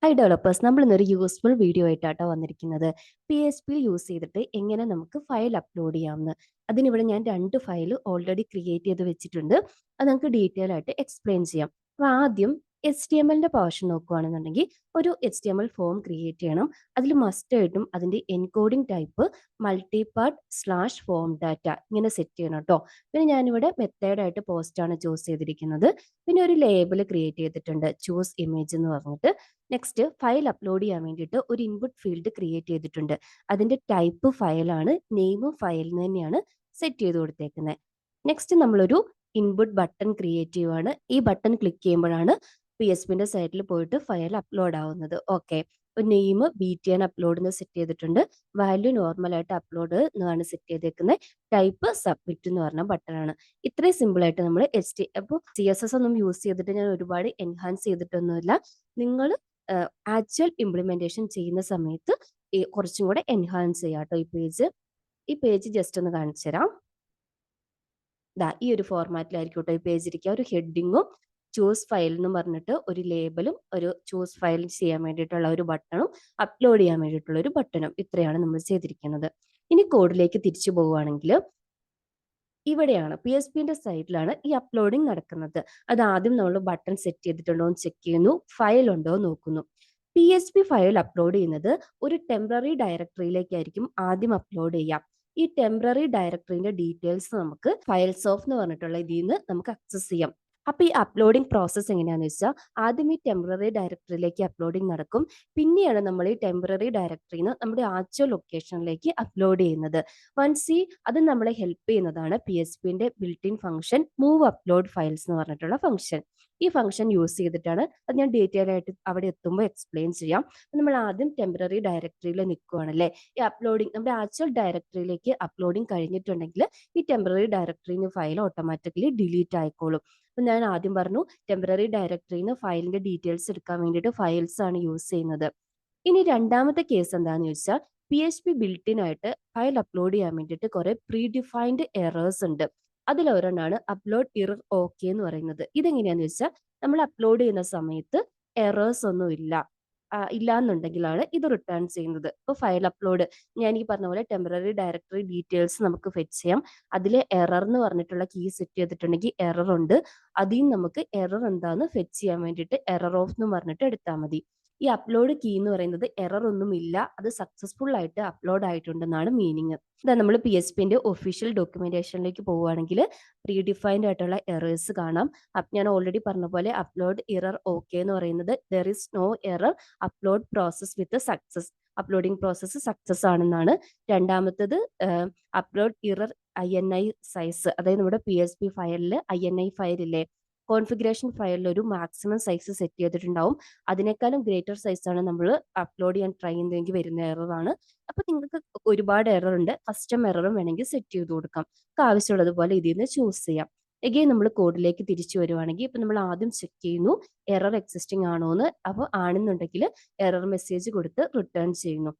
Hi developers, നമ്മൾ ഇന്നൊരു useful video ആയിട്ടാട്ടോ വന്നിരിക്കുന്നത്. PHP യൂസ് ചെയ്തിട്ട് എങ്ങനെ നമുക്ക് ഫയൽ അപ്ലോഡ് ചെയ്യാമെന്ന്. അതിനിവിടെ ഞാൻ 2 ഫയൽ ഓൾറെഡി ക്രിയേറ്റ് ചെയ്ത് വെച്ചിട്ടുണ്ട്. അത് നമുക്ക് ഡീറ്റെയിൽ ആയിട്ട് എക്സ്പ്ലെയിൻ ചെയ്യാം. അപ്പോൾ ആദ്യം HTMLന്റെ പോർഷൻ നോക്കുകയാണെന്നുണ്ടെങ്കിൽ ഒരു HTML ഫോം ക്രിയേറ്റ് ചെയ്യണം. അതിൽ മസ്റ്റായിട്ടും അതിൻ്റെ encoding type multipart slash form data ഇങ്ങനെ സെറ്റ് ചെയ്യണം കേട്ടോ. പിന്നെ ഞാനിവിടെ മെത്തേഡായിട്ട് പോസ്റ്റാണ് ചൂസ് ചെയ്തിരിക്കുന്നത്. പിന്നെ ഒരു ലേബൽ ക്രിയേറ്റ് ചെയ്തിട്ടുണ്ട്, ചൂസ് ഇമേജ് എന്ന് പറഞ്ഞിട്ട്. നെക്സ്റ്റ് ഫയൽ അപ്ലോഡ് ചെയ്യാൻ വേണ്ടിയിട്ട് ഒരു ഇൻപുട്ട് ഫീൽഡ് ക്രിയേറ്റ് ചെയ്തിട്ടുണ്ട്. അതിന്റെ ടൈപ്പ് ഫയലാണ്, നെയിം ഫയലിന് തന്നെയാണ് സെറ്റ് ചെയ്ത് കൊടുത്തേക്കുന്നത്. നെക്സ്റ്റ് നമ്മളൊരു ഇൻപുട്ട് ബട്ടൺ ക്രിയേറ്റ് ചെയ്യുവാണ്. ഈ ബട്ടൺ ക്ലിക്ക് ചെയ്യുമ്പോഴാണ് PHPന്റെ സൈറ്റിൽ പോയിട്ട് ഫയൽ അപ്ലോഡ് ആവുന്നത്. ഓക്കെ, നെയിം BTN അപ്ലോഡ് എന്ന് സെറ്റ് ചെയ്തിട്ടുണ്ട്. വാല്യൂ നോർമൽ ആയിട്ട് അപ്ലോഡ് എന്നാണ് സെറ്റ് ചെയ്തേക്കുന്നത്. ടൈപ്പ് സബ്മിറ്റ് എന്ന് പറഞ്ഞ ബട്ടൺ ആണ്. ഇത്രയും സിമ്പിൾ ആയിട്ട് നമ്മൾ അപ്പോൾ CSS ഒന്നും യൂസ് ചെയ്തിട്ട് ഞാൻ ഒരുപാട് എൻഹാൻസ് ചെയ്തിട്ടൊന്നുമില്ല. നിങ്ങൾ ആക്ച്വൽ ഇംപ്ലിമെന്റേഷൻ ചെയ്യുന്ന സമയത്ത് കുറച്ചും കൂടെ എൻഹാൻസ് ചെയ്യാം കേട്ടോ. ഈ പേജ് ജസ്റ്റ് ഒന്ന് കാണിച്ചു തരാം. ഈ ഒരു ഫോർമാറ്റിലായിരിക്കും കേട്ടോ ഈ പേജ് ഇരിക്കുക. ഒരു ഹെഡിങ്ങും ചൂസ് ഫയൽ എന്ന് പറഞ്ഞിട്ട് ഒരു ലേബലും ഒരു ചൂസ് ഫയൽ ചെയ്യാൻ വേണ്ടിയിട്ടുള്ള ഒരു ബട്ടണും അപ്ലോഡ് ചെയ്യാൻ വേണ്ടിയിട്ടുള്ള ഒരു ബട്ടണും, ഇത്രയാണ് നമ്മൾ ചെയ്തിരിക്കുന്നത്. ഇനി കോഡിലേക്ക് തിരിച്ചു പോവുകയാണെങ്കിൽ ഇവിടെയാണ് PHPന്റെ സൈറ്റിലാണ് ഈ അപ്ലോഡിങ് നടക്കുന്നത്. അത് ആദ്യം നമ്മൾ ബട്ടൺ സെറ്റ് ചെയ്തിട്ടുണ്ടോ എന്ന് ചെക്ക് ചെയ്യുന്നു, ഫയൽ ഉണ്ടോ എന്ന് നോക്കുന്നു. PHP ഫയൽ അപ്ലോഡ് ചെയ്യുന്നത് ഒരു ടെമ്പററി ഡയറക്ടറിയിലേക്കായിരിക്കും ആദ്യം അപ്ലോഡ് ചെയ്യാം. ഈ ടെമ്പററി ഡയറക്ടറിന്റെ ഡീറ്റെയിൽസ് നമുക്ക് ഫയൽസ് ഓഫ് എന്ന് പറഞ്ഞിട്ടുള്ള ഇതിൽ നിന്ന് നമുക്ക് ആക്സസ് ചെയ്യാം. അപ്പൊ ഈ അപ്ലോഡിംഗ് പ്രോസസ്സ് എങ്ങനെയാണെന്ന് വെച്ചാൽ ആദ്യം ഈ ടെമ്പററി ഡയറക്ടറിയിലേക്ക് അപ്ലോഡിംഗ് നടക്കും. പിന്നെയാണ് നമ്മൾ ഈ ടെമ്പററി ഡയറക്ടറിയിൽ നിന്ന് നമ്മുടെ ആക്ച്വൽ ലൊക്കേഷനിലേക്ക് അപ്ലോഡ് ചെയ്യുന്നത്. വൺസ് അത് നമ്മളെ ഹെൽപ്പ് ചെയ്യുന്നതാണ് PHPന്റെ built in function move upload files എന്ന് പറഞ്ഞിട്ടുള്ള ഫംഗ്ഷൻ. ഈ ഫംഗ്ഷൻ യൂസ് ചെയ്തിട്ടാണ് അത് ഞാൻ ഡീറ്റെയിൽ ആയിട്ട് അവിടെ എത്തുമ്പോൾ എക്സ്പ്ലെയിൻ ചെയ്യാം. നമ്മൾ ആദ്യം ടെമ്പററി ഡയറക്ടറിയിൽ നിൽക്കുകയാണല്ലേ. ഈ അപ്ലോഡിംഗ് നമ്മുടെ ആക്ച്വൽ ഡയറക്ടറിയിലേക്ക് അപ്ലോഡിംഗ് കഴിഞ്ഞിട്ടുണ്ടെങ്കിൽ ഈ ടെമ്പററി ഡയറക്ടറിയിൽ നിന്ന് ഫയൽ ഓട്ടോമാറ്റിക്കലി ഡിലീറ്റ് ആയിക്കോളും. അപ്പൊ ഞാൻ ആദ്യം പറഞ്ഞു ടെമ്പററി ഡയറക്ടറിയിൽ നിന്ന് ഫയലിന്റെ ഡീറ്റെയിൽസ് എടുക്കാൻ വേണ്ടിയിട്ട് ഫയൽസ് ആണ് യൂസ് ചെയ്യുന്നത്. ഇനി രണ്ടാമത്തെ കേസ് എന്താണെന്ന് ചോദിച്ചാൽ PHP ബിൽറ്റ് ഇൻ ആയിട്ട് ഫയൽ അപ്ലോഡ് ചെയ്യാൻ വേണ്ടിയിട്ട് കുറെ പ്രീ ഡിഫൈൻഡ് എറേഴ്സ് ഉണ്ട്. അതിലൊരെണ്ണമാണ് അപ്ലോഡ് ഇറർ ഓക്കെ എന്ന് പറയുന്നത്. ഇതെങ്ങനെയാന്ന് വെച്ചാൽ നമ്മൾ അപ്ലോഡ് ചെയ്യുന്ന സമയത്ത് എറേഴ്സ് ഒന്നും ഇല്ലാന്നുണ്ടെങ്കിലാണ് ഇത് റിട്ടേൺ ചെയ്യുന്നത്. ഇപ്പോൾ ഫയൽ അപ്ലോഡ് ഞാൻ ഈ പറഞ്ഞ പോലെ ടെമ്പററി ഡയറക്ടറി ഡീറ്റെയിൽസ് നമുക്ക് ഫെച്ച് ചെയ്യാം. അതിൽ എറർ എന്ന് പറഞ്ഞിട്ടുള്ള കീ സെറ്റ് ചെയ്തിട്ടുണ്ടെങ്കിൽ എറർ ഉണ്ട്. അതിൽ നമുക്ക് എറർ എന്താന്ന് ഫെച്ച് ചെയ്യാൻ വേണ്ടിയിട്ട് എറർ ഓഫ് എന്ന് പറഞ്ഞിട്ട് എടുത്താൽ മതി. ഈ അപ്ലോഡ് കീ എന്ന് പറയുന്നത് എറർ ഒന്നും ഇല്ല, അത് സക്സസ്ഫുൾ ആയിട്ട് അപ്ലോഡ് ആയിട്ടുണ്ടെന്നാണ് മീനിങ്. ഇതാ നമ്മൾ PHPന്റെ ഒഫീഷ്യൽ ഡോക്യുമെന്റേഷനിലേക്ക് പോവുകയാണെങ്കിൽ പ്രീ ഡിഫൈൻഡ് ആയിട്ടുള്ള എറേഴ്സ് കാണാം. ഞാൻ ഓൾറെഡി പറഞ്ഞ പോലെ അപ്ലോഡ് ഇറർ ഓക്കെ എന്ന് പറയുന്നത് there is no error, upload process with success, uploading process success ആണെന്നാണ്. രണ്ടാമത്തത് അപ്ലോഡ് ഇറർ INI സൈസ്, അതായത് നമ്മുടെ PHP ഫയലിൽ INI ഫയൽ ഇല്ലേ, കോൺഫിഗറേഷൻ ഫയലിൽ ഒരു മാക്സിമം സൈസ് സെറ്റ് ചെയ്തിട്ടുണ്ടാവും. അതിനേക്കാളും ഗ്രേറ്റർ സൈസാണ് നമ്മൾ അപ്ലോഡ് ചെയ്യാൻ ട്രൈ ചെയ്യുന്നതെങ്കിൽ വരുന്ന എററാണ്. അപ്പൊ നിങ്ങൾക്ക് ഒരുപാട് എറർ ഉണ്ട്, കസ്റ്റം എററും വേണമെങ്കിൽ സെറ്റ് ചെയ്ത് കൊടുക്കാം. ആവശ്യമുള്ളതുപോലെ ഇതിൽ നിന്ന് ചൂസ് ചെയ്യാം. എഗെയിൻ നമ്മൾ കോഡിലേക്ക് തിരിച്ചു വരുവാണെങ്കിൽ ഇപ്പൊ നമ്മൾ ആദ്യം ചെക്ക് ചെയ്യുന്നു എറർ എക്സിസ്റ്റിംഗ് ആണോ എന്ന്. അപ്പോൾ ആണെന്നുണ്ടെങ്കിൽ എറർ മെസ്സേജ് കൊടുത്ത് റിട്ടേൺ ചെയ്യുന്നു.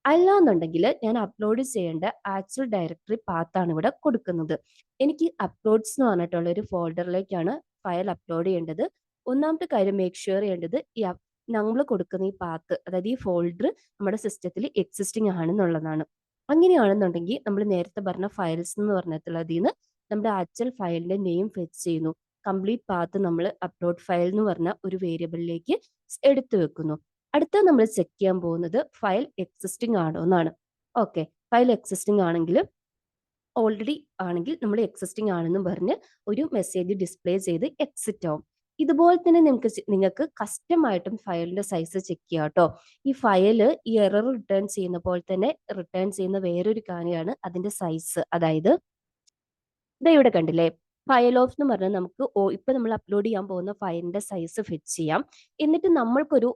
അല്ലാന്നുണ്ടെങ്കിൽ ഞാൻ അപ്ലോഡ് ചെയ്യേണ്ട ആക്ച്വൽ ഡയറക്ടറി പാത്താണ് ഇവിടെ കൊടുക്കുന്നത്. എനിക്ക് അപ്ലോഡ്സ് എന്ന് പറഞ്ഞിട്ടുള്ള ഒരു ഫോൾഡറിലേക്കാണ് ഫയൽ അപ്ലോഡ് ചെയ്യേണ്ടത്. ഒന്നാമത്തെ കാര്യം മേക്ക് ഷുവർ ചെയ്യേണ്ടത് നമ്മൾ കൊടുക്കുന്ന ഈ പാത്ത്, അതായത് ഈ ഫോൾഡർ നമ്മുടെ സിസ്റ്റത്തിൽ എക്സിസ്റ്റിംഗ് ആണെന്നുള്ളതാണ്. അങ്ങനെയാണെന്നുണ്ടെങ്കിൽ നമ്മൾ നേരത്തെ പറഞ്ഞ ഫയൽസ് എന്ന് പറഞ്ഞിട്ടുള്ളതിൽ നിന്ന് നമ്മുടെ ആക്ച്വൽ ഫയലിന്റെ നെയിം ഫെച്ച് ചെയ്യുന്നു. കംപ്ലീറ്റ് പാത്ത് നമ്മൾ അപ്ലോഡ് ഫയൽ എന്ന് പറഞ്ഞ ഒരു വേരിയബിളിലേക്ക് എടുത്തു വെക്കുന്നു. അടുത്ത നമ്മൾ ചെക്ക് ചെയ്യാൻ പോകുന്നത് ഫയൽ എക്സിസ്റ്റിംഗ് ആണോ എന്നാണ്. ഓക്കെ, ഫയൽ എക്സിസ്റ്റിംഗ് ആണെങ്കിൽ ഓൾറെഡി ആണെങ്കിൽ നമ്മൾ എക്സിസ്റ്റിംഗ് ആണെന്നും പറഞ്ഞ് ഒരു മെസ്സേജ് ഡിസ്പ്ലേ ചെയ്ത് എക്സിറ്റ് ആവും. ഇതുപോലെ തന്നെ നിങ്ങൾക്ക് കസ്റ്റം ആയിട്ടും ഫയലിന്റെ സൈസ് ചെക്ക് ചെയ്യാം കേട്ടോ. ഈ ഫയല് ഈ എറർ റിട്ടേൺ ചെയ്യുന്ന പോലെ തന്നെ റിട്ടേൺ ചെയ്യുന്ന വേറൊരു കാര്യമാണ് അതിന്റെ സൈസ്. അതായത് ഇവിടെ കണ്ടില്ലേ, ഫയൽ ഓഫ് എന്ന് പറഞ്ഞാൽ നമുക്ക് ഇപ്പൊ നമ്മൾ അപ്ലോഡ് ചെയ്യാൻ പോകുന്ന ഫയലിന്റെ സൈസ് ഫിറ്റ് ചെയ്യാം. എന്നിട്ട് നമ്മൾക്കൊരു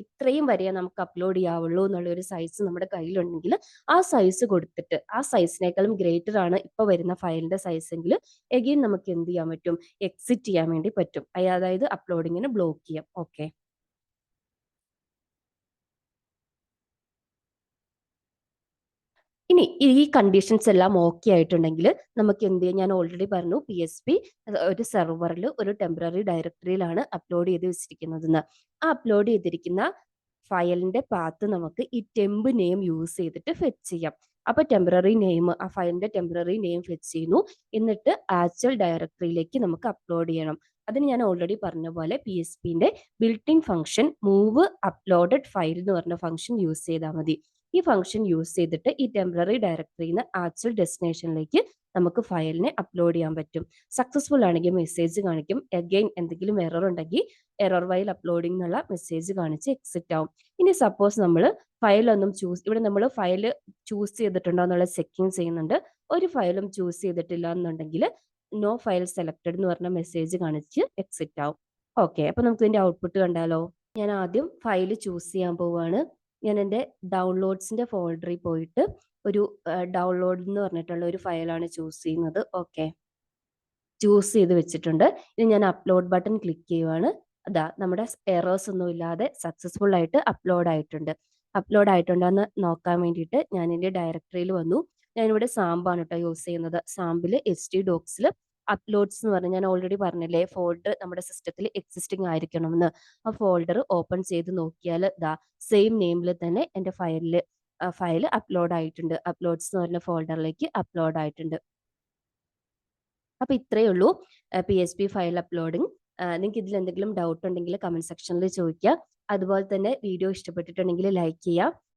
ഇത്രയും വരെ നമുക്ക് അപ്ലോഡ് ചെയ്യാവുള്ളൂ എന്നുള്ള ഒരു സൈസ് നമ്മുടെ കയ്യിലുണ്ടെങ്കിൽ ആ സൈസ് കൊടുത്തിട്ട് ആ സൈസിനേക്കാളും ഗ്രേറ്റർ ആണ് ഇപ്പൊ വരുന്ന ഫയലിന്റെ സൈസ് എങ്കിൽ എഗെയിൻ നമുക്ക് എന്ത് ചെയ്യാൻ പറ്റും, എക്സിറ്റ് ചെയ്യാൻ വേണ്ടി പറ്റും. അതായത് അപ്ലോഡിങ്ങിന് ബ്ലോക്ക് ചെയ്യാം. ഓക്കെ, ഇനി ഈ കണ്ടീഷൻസ് എല്ലാം ഓക്കെ ആയിട്ടുണ്ടെങ്കിൽ നമുക്ക് എന്ത് ചെയ്യാം, ഞാൻ ഓൾറെഡി പറഞ്ഞു PHP ഒരു സെർവറിൽ ഒരു ടെമ്പററി ഡയറക്ടറിയിലാണ് അപ്ലോഡ് ചെയ്ത് വെച്ചിരിക്കുന്നതെന്ന്. ആ അപ്ലോഡ് ചെയ്തിരിക്കുന്ന ഫയലിന്റെ പാത്ത് നമുക്ക് ഈ ടെമ്പ് നെയിം യൂസ് ചെയ്തിട്ട് ഫെച്ച് ചെയ്യാം. അപ്പൊ ടെമ്പററി നെയിം, ആ ഫയലിന്റെ ടെമ്പററി നെയിം ഫെച്ച് ചെയ്യുന്നു. എന്നിട്ട് ആക്ച്വൽ ഡയറക്ടറിയിലേക്ക് നമുക്ക് അപ്ലോഡ് ചെയ്യണം. അതിന് ഞാൻ ഓൾറെഡി പറഞ്ഞ പോലെ PSPന്റെ built in function move uploaded file എന്ന് പറഞ്ഞ ഫംഗ്ഷൻ യൂസ് ചെയ്താൽ മതി. ഈ ഫംഗ്ഷൻ യൂസ് ചെയ്തിട്ട് ഈ ടെമ്പററി ഡയറക്ടറിയിൽ നിന്ന് ആക്ച്വൽ ഡെസ്റ്റിനേഷനിലേക്ക് നമുക്ക് ഫയലിനെ അപ്ലോഡ് ചെയ്യാൻ പറ്റും. സക്സസ്ഫുൾ ആണെങ്കിൽ മെസ്സേജ് കാണിക്കും. അഗൈൻ എന്തെങ്കിലും എറർ ഉണ്ടെങ്കിൽ എറർ വൈൽ അപ്ലോഡിംഗ് എന്നുള്ള മെസ്സേജ് കാണിച്ച് എക്സിറ്റ് ആവും. ഇനി സപ്പോസ് നമ്മൾ ഫയലൊന്നും ഇവിടെ നമ്മൾ ഫയൽ ചൂസ് ചെയ്തിട്ടുണ്ടോ എന്നുള്ള ചെക്കിങ് ചെയ്യുന്നുണ്ട്. ഒരു ഫയലും ചൂസ് ചെയ്തിട്ടില്ല എന്നുണ്ടെങ്കിൽ നോ ഫയൽ സെലക്ടഡ് എന്ന് പറഞ്ഞ മെസ്സേജ് കാണിച്ച് എക്സിറ്റ് ആവും. ഓക്കെ, അപ്പൊ നമുക്ക് ഇതിന്റെ ഔട്ട്പുട്ട് കണ്ടാലോ. ഞാൻ ആദ്യം ഫയൽ ചൂസ് ചെയ്യാൻ പോവുകയാണ്. ഞാൻ എൻ്റെ ഡൗൺലോഡ്സിന്റെ ഫോൾഡറിൽ പോയിട്ട് ഒരു ഡൗൺലോഡ് എന്ന് പറഞ്ഞിട്ടുള്ള ഒരു ഫയലാണ് ചൂസ് ചെയ്യുന്നത്. ഓക്കെ, ചൂസ് ചെയ്ത് വെച്ചിട്ടുണ്ട്. ഇനി ഞാൻ അപ്ലോഡ് ബട്ടൺ ക്ലിക്ക് ചെയ്യുവാണ്. അതാ നമ്മുടെ എറേഴ്സ് ഒന്നും ഇല്ലാതെ സക്സസ്ഫുൾ ആയിട്ട് അപ്ലോഡ് ആയിട്ടുണ്ട്. അപ്ലോഡ് ആയിട്ടുണ്ടോന്ന് നോക്കാൻ വേണ്ടിയിട്ട് ഞാൻ എൻ്റെ ഡയറക്ടറിയിൽ വന്നു. ഞാനിവിടെ സാമ്പാണ് കേട്ടോ യൂസ് ചെയ്യുന്നത്. സാമ്പിൽ HT docsൽ അപ്ലോഡ്സ് എന്ന് പറഞ്ഞ് ഞാൻ ഓൾറെഡി പറഞ്ഞില്ലേ ഫോൾഡർ നമ്മുടെ സിസ്റ്റത്തിൽ എക്സിസ്റ്റിംഗ് ആയിരിക്കണമെന്ന്. ആ ഫോൾഡർ ഓപ്പൺ ചെയ്ത് നോക്കിയാൽ ദാ സെയിം നെയിമിൽ തന്നെ എൻ്റെ ഫയൽ അപ്ലോഡ് ആയിട്ടുണ്ട്. അപ്ലോഡ്സ് എന്ന് പറഞ്ഞ ഫോൾഡറിലേക്ക് അപ്ലോഡ് ആയിട്ടുണ്ട്. അപ്പൊ ഇത്രയേ ഉള്ളൂ PSP ഫയൽ അപ്ലോഡിങ്. നിങ്ങൾക്ക് ഇതിൽ എന്തെങ്കിലും ഡൗട്ട് ഉണ്ടെങ്കിൽ കമന്റ് സെക്ഷനിൽ ചോദിക്കുക. അതുപോലെ തന്നെ വീഡിയോ ഇഷ്ടപ്പെട്ടിട്ടുണ്ടെങ്കിൽ ലൈക്ക് ചെയ്യുക.